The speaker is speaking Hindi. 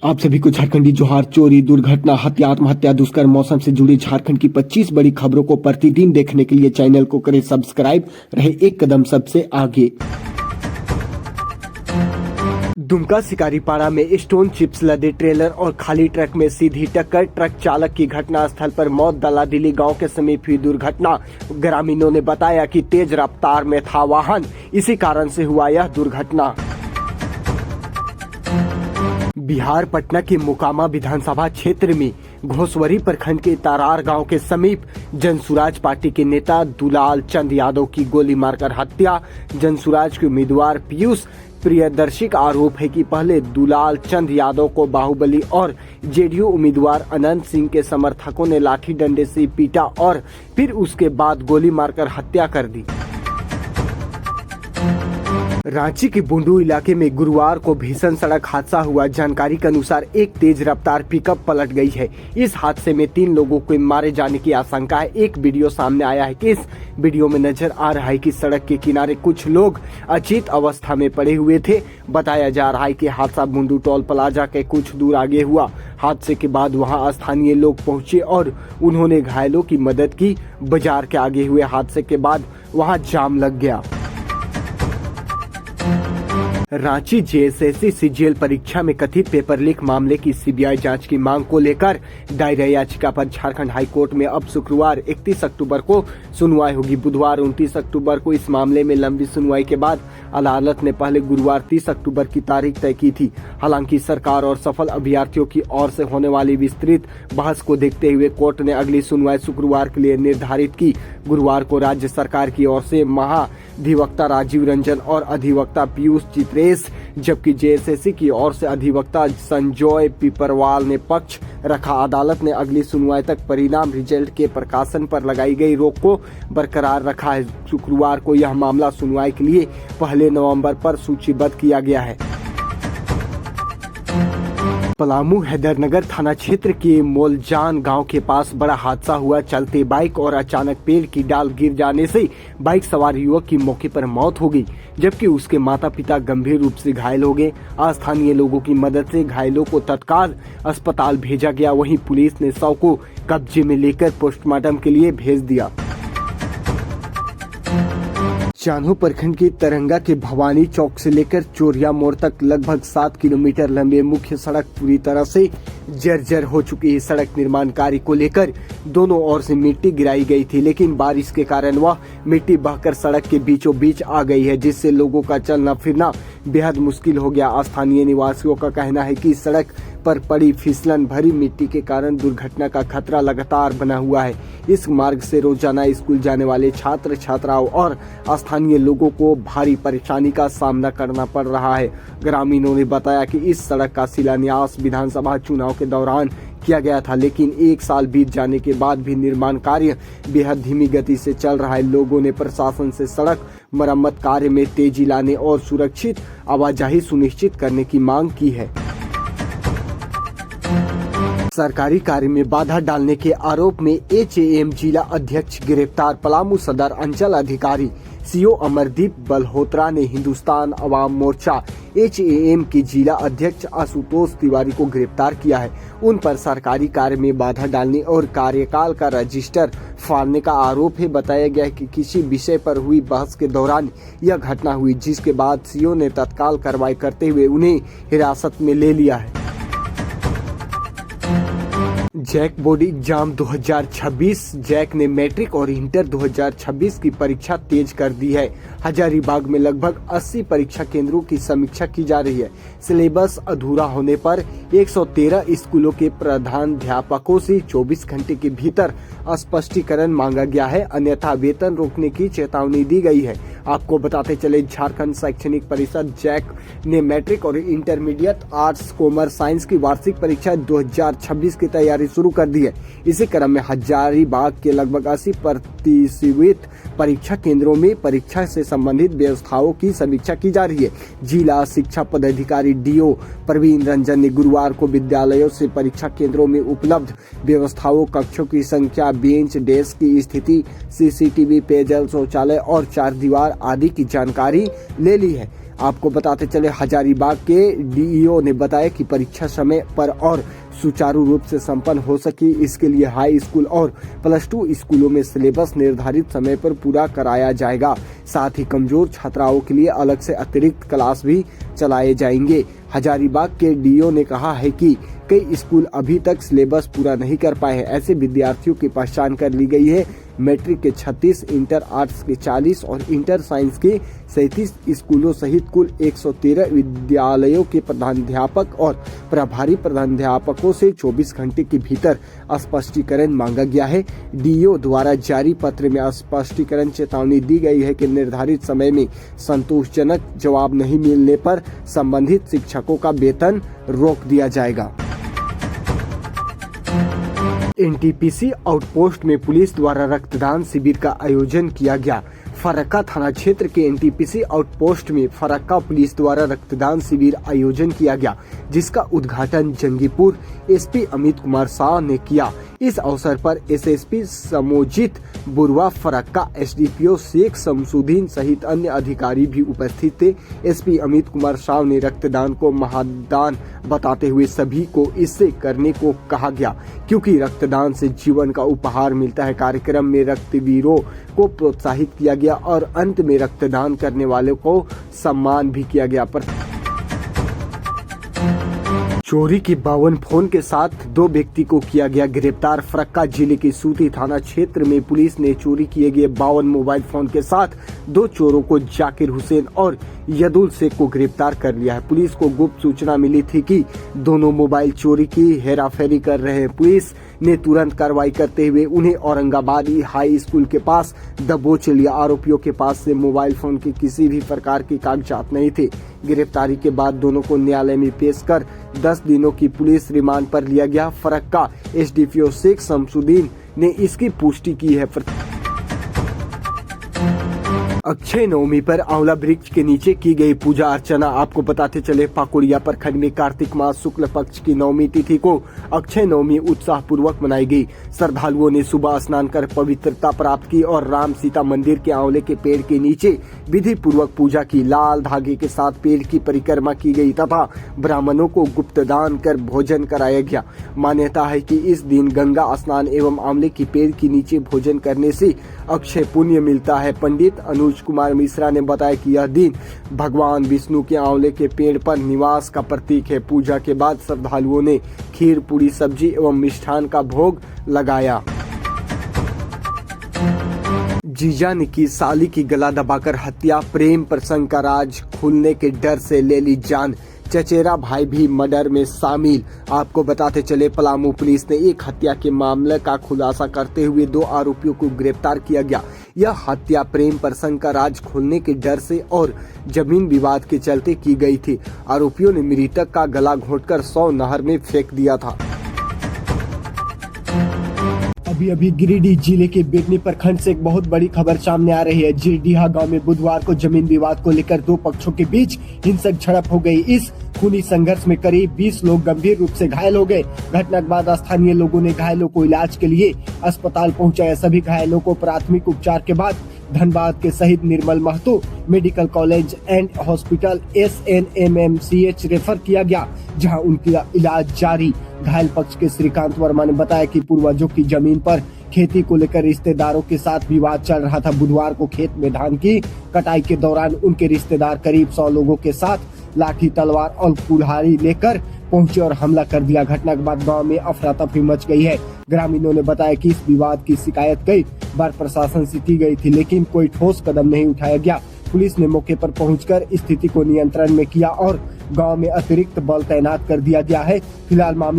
आप सभी को झारखंडी जोहार। चोरी, दुर्घटना, हत्या, आत्महत्या, दुष्कर्म, मौसम से जुड़ी झारखंड की 25 बड़ी खबरों को प्रतिदिन देखने के लिए चैनल को करें सब्सक्राइब, रहे एक कदम सबसे आगे। दुमका शिकारीपाड़ा में स्टोन चिप्स लदे ट्रेलर और खाली ट्रक में सीधी टक्कर। ट्रक चालक की घटनास्थल पर मौत। दलादिली गांव के समीप हुई दुर्घटना। ग्रामीणों ने बताया कि तेज रफ्तार में था वाहन, इसी कारण से हुआ यह दुर्घटना। बिहार पटना के मोकामा विधानसभा क्षेत्र में घोसवरी प्रखंड के तारार गांव के समीप जनसुराज पार्टी के नेता दुलाल चंद यादव की गोली मारकर हत्या। जनसुराज के उम्मीदवार पीयूष प्रियदर्शी का आरोप है कि पहले दुलाल चंद यादव को बाहुबली और जेडीयू उम्मीदवार अनंत सिंह के समर्थकों ने लाठी डंडे से पीटा और फिर उसके बाद गोली मारकर हत्या कर दी। रांची के बुंडू इलाके में गुरुवार को भीषण सड़क हादसा हुआ। जानकारी के अनुसार एक तेज रफ्तार पिकअप पलट गई है। इस हादसे में 3 लोगों को मारे जाने की आशंका है। एक वीडियो सामने आया है कि इस वीडियो में नजर आ रहा है कि सड़क के किनारे कुछ लोग अचेत अवस्था में पड़े हुए थे। बताया जा रहा है कि हादसा बुंडू टोल प्लाजा के कुछ दूर आगे हुआ। हादसे के बाद वहां स्थानीय लोग पहुंचे और उन्होंने घायलों की मदद की। बाजार के आगे हुए हादसे के बाद वहां जाम लग गया। रांची जेएसएससी सीजीएल परीक्षा में कथित पेपर लीक मामले की सीबीआई जांच की मांग को लेकर दायर याचिका पर झारखंड हाई कोर्ट में अब शुक्रवार 31 अक्टूबर को सुनवाई होगी। बुधवार 29 अक्टूबर को इस मामले में लंबी सुनवाई के बाद अदालत ने पहले गुरुवार 30 अक्टूबर की तारीख तय की थी। हालांकि सरकार और सफल अभ्यर्थियों की ओर से होने वाली विस्तृत बहस को देखते हुए कोर्ट ने अगली सुनवाई शुक्रवार के लिए निर्धारित की। गुरुवार को राज्य सरकार की ओर से महाधिवक्ता राजीव रंजन और अधिवक्ता पीयूष चित्रेश, जबकि जेएसएससी की ओर से अधिवक्ता संजय पिपरवाल ने पक्ष रखा। अदालत ने अगली सुनवाई तक परिणाम रिजल्ट के प्रकाशन पर लगाई गई रोक को बरकरार रखा है। शुक्रवार को यह मामला सुनवाई के लिए 1 नवंबर पर सूचीबद्ध किया गया है। पलामू हैदरनगर थाना क्षेत्र के मोलजान गांव के पास बड़ा हादसा हुआ। चलते बाइक और अचानक पेड़ की डाल गिर जाने से बाइक सवार युवक की मौके पर मौत हो गई, जबकि उसके माता पिता गंभीर रूप से घायल हो गए। स्थानीय लोगों की मदद से घायलों को तत्काल अस्पताल भेजा गया। वहीं पुलिस ने शव को कब्जे में लेकर पोस्टमार्टम के लिए भेज दिया। चान्हो प्रखंड के तरंगा के भवानी चौक से लेकर चोरिया मोड़ तक लगभग 7 किलोमीटर लंबे मुख्य सड़क पूरी तरह से जर्जर हो चुकी है। सड़क निर्माण कार्य को लेकर दोनों ओर से मिट्टी गिराई गई थी, लेकिन बारिश के कारण वह मिट्टी बहकर सड़क के बीचों बीच आ गई है, जिससे लोगों का चलना फिरना बेहद मुश्किल हो गया। स्थानीय निवासियों का कहना है कि सड़क पर पड़ी फिसलन भरी मिट्टी के कारण दुर्घटना का खतरा लगातार बना हुआ है। इस मार्ग से रोजाना स्कूल जाने वाले छात्र छात्राओं और स्थानीय लोगों को भारी परेशानी का सामना करना पड़ रहा है। ग्रामीणों ने बताया कि इस सड़क का शिलान्यास विधानसभा चुनाव के दौरान किया गया था, लेकिन 1 साल बीत जाने के बाद भी निर्माण कार्य बेहद धीमी गति से चल रहा है। लोगों ने प्रशासन से सड़क मरम्मत कार्य में तेजी लाने और सुरक्षित आवाजाही सुनिश्चित करने की मांग की है। सरकारी कार्य में बाधा डालने के आरोप में एचएएम जिला अध्यक्ष गिरफ्तार। पलामू सदर अंचल अधिकारी सीओ अमरदीप बल्होत्रा ने हिंदुस्तान अवाम मोर्चा एचएएम के जिला अध्यक्ष आशुतोष तिवारी को गिरफ्तार किया है। उन पर सरकारी कार्य में बाधा डालने और कार्यकाल का रजिस्टर फाड़ने का आरोप है। बताया गया है कि किसी विषय पर हुई बहस के दौरान यह घटना हुई, जिसके बाद सीओ ने तत्काल कार्रवाई करते हुए उन्हें हिरासत में ले लिया है। JAC board exam 2026। जैक ने मैट्रिक और इंटर 2026 की परीक्षा तेज कर दी है। हजारीबाग में लगभग 80 परीक्षा केंद्रों की समीक्षा की जा रही है। सिलेबस अधूरा होने पर 113 स्कूलों के प्रधानाध्यापकों से 24 घंटे के भीतर स्पष्टीकरण मांगा गया है, अन्यथा वेतन रोकने की चेतावनी दी गई है। आपको बताते चले, झारखंड शैक्षणिक परिषद जैक ने मैट्रिक और इंटरमीडिएट आर्ट्स कॉमर्स साइंस की वार्षिक परीक्षा 2026 की तैयारी शुरू कर दी है। इसी क्रम में हजारीबाग के लगभग 80% परीक्षा केंद्रों में परीक्षा से संबंधित व्यवस्थाओं की समीक्षा की जा रही है। जिला शिक्षा पदाधिकारी डीओ प्रवीण रंजन ने गुरुवार को विद्यालयों से परीक्षा केंद्रों में उपलब्ध व्यवस्थाओं, कक्षों की संख्या, बेंच डेस्क की स्थिति, सीसीटीवी, पेयजल, शौचालय और 4 दीवार आदि की जानकारी ले ली है। आपको बताते चले हजारीबाग के डीईओ ने बताया कि परीक्षा समय पर और सुचारू रूप से संपन्न हो सके, इसके लिए हाई स्कूल और प्लस 2 स्कूलों में सिलेबस निर्धारित समय पर पूरा कराया जाएगा। साथ ही कमजोर छात्राओं के लिए अलग से अतिरिक्त क्लास भी चलाए जाएंगे। हजारीबाग के डीईओ ने कहा है कि कई स्कूल अभी तक सिलेबस पूरा नहीं कर पाए हैं। ऐसे विद्यार्थियों की पहचान कर ली गई है। मैट्रिक के 36, इंटर आर्ट्स के 40 और इंटर साइंस के 37 स्कूलों सहित कुल 113 विद्यालयों के प्रधानाध्यापक और प्रभारी प्रधानाध्यापकों से 24 घंटे के भीतर स्पष्टीकरण मांगा गया है। डीईओ द्वारा जारी पत्र में स्पष्टीकरण चेतावनी दी गई है कि निर्धारित समय में संतोषजनक जवाब नहीं मिलने पर संबंधित शिक्षकों का वेतन रोक दिया जाएगा। एनटीपीसी आउटपोस्ट में पुलिस द्वारा रक्तदान शिविर का आयोजन किया गया। फरक्का थाना क्षेत्र के एनटीपीसी आउटपोस्ट में फरक्का पुलिस द्वारा रक्तदान शिविर आयोजन किया गया, जिसका उद्घाटन जंगीपुर एसपी अमित कुमार शाह ने किया। इस अवसर पर एसएसपी समोजित बुरवा, फरक्का एसडीपीओ शेख शमसुद्दीन सहित अन्य अधिकारी भी उपस्थित थे। एसपी अमित कुमार शाह ने रक्तदान को महादान बताते हुए सभी को इससे करने को कहा गया, क्योंकि रक्तदान से जीवन का उपहार मिलता है। कार्यक्रम में रक्तवीरों को प्रोत्साहित किया गया और अंत में रक्तदान करने वालों को सम्मान भी किया गया। चोरी के 52 फोन के साथ 2 व्यक्ति को किया गया गिरफ्तार। फरक्का जिले के सूती थाना क्षेत्र में पुलिस ने चोरी किए गए 52 मोबाइल फोन के साथ 2 चोरों को जाकिर हुसैन और यदुल शेख को गिरफ्तार कर लिया है। पुलिस को गुप्त सूचना मिली थी कि दोनों मोबाइल चोरी की हेराफेरी कर रहे हैं। पुलिस ने तुरंत कार्रवाई करते हुए उन्हें औरंगाबाद हाई स्कूल के पास दबोच लिया। आरोपियों के पास से मोबाइल फोन के किसी भी प्रकार के कागजात नहीं थे। गिरफ्तारी के बाद दोनों को न्यायालय में पेश कर 10 दिनों की पुलिस रिमांड पर लिया गया। फरक्का एसडीपीओ शेख शमसुद्दीन ने इसकी पुष्टि की है। अक्षय नवमी पर आंवला वृक्ष के नीचे की गई पूजा अर्चना। आपको बताते चले पाकुड़िया प्रखंड में कार्तिक मास शुक्ल पक्ष की नवमी तिथि को अक्षय नवमी उत्साह पूर्वक मनाई गई। श्रद्धालुओं ने सुबह स्नान कर पवित्रता प्राप्त की और राम सीता मंदिर के आंवले के पेड़ के नीचे विधि पूर्वक पूजा की। लाल धागे के साथ पेड़ की परिक्रमा की गई तथा ब्राह्मणों को गुप्त दान कर भोजन कराया गया। मान्यता है कि इस दिन गंगा स्नान एवं आंवले के पेड़ के नीचे भोजन करने से अक्षय पुण्य मिलता है। पंडित अनुज कुमार मिश्रा ने बताया कि यह दिन भगवान विष्णु के आंवले के पेड़ पर निवास का प्रतीक है। पूजा के बाद श्रद्धालुओं ने खीर, पूरी, सब्जी एवं मिष्ठान का भोग लगाया। जीजा ने की साली की गला दबाकर हत्या। प्रेम प्रसंग का राज खुलने के डर से ले ली जान। चचेरा भाई भी मर्डर में शामिल। आपको बताते चले पलामू पुलिस ने एक हत्या के मामले का खुलासा करते हुए 2 आरोपियों को गिरफ्तार किया गया। यह हत्या प्रेम प्रसंग का राज खोलने के डर से और जमीन विवाद के चलते की गई थी। आरोपियों ने मृतक का गला घोंटकर 100 नहर में फेंक दिया था। अभी गिरिडीह जिले के बिरनी प्रखंड से एक बहुत बड़ी खबर सामने आ रही है। जिरडीहा गांव में बुधवार को जमीन विवाद को लेकर 2 पक्षों के बीच हिंसक झड़प हो गई। इस खूनी संघर्ष में करीब 20 लोग गंभीर रूप से घायल हो गए। घटना के बाद स्थानीय लोगों ने घायलों को इलाज के लिए अस्पताल पहुंचाया। सभी घायलों को प्राथमिक उपचार के बाद धनबाद के शहीद Nirmal Mahato medical college and hospital SNMMCH refer किया गया, जहां उनका इलाज जारी। घायल पक्ष के श्रीकांत वर्मा ने बताया कि पूर्वजों की जमीन पर खेती को लेकर रिश्तेदारों के साथ विवाद चल रहा था। बुधवार को खेत में धान की कटाई के दौरान उनके रिश्तेदार करीब 100 लोगों के साथ लाठी, तलवार और कुल्हाड़ी लेकर पहुंचे और हमला कर दिया। घटना के बाद गांव में अफरा तफरी मच गई है। ग्रामीणों ने बताया कि इस विवाद की शिकायत कई बार प्रशासन से की गई थी, लेकिन कोई ठोस कदम नहीं उठाया गया। पुलिस ने मौके पर पहुंचकर स्थिति को नियंत्रण में किया और गांव में अतिरिक्त बल तैनात कर दिया गया है। फिलहाल मामले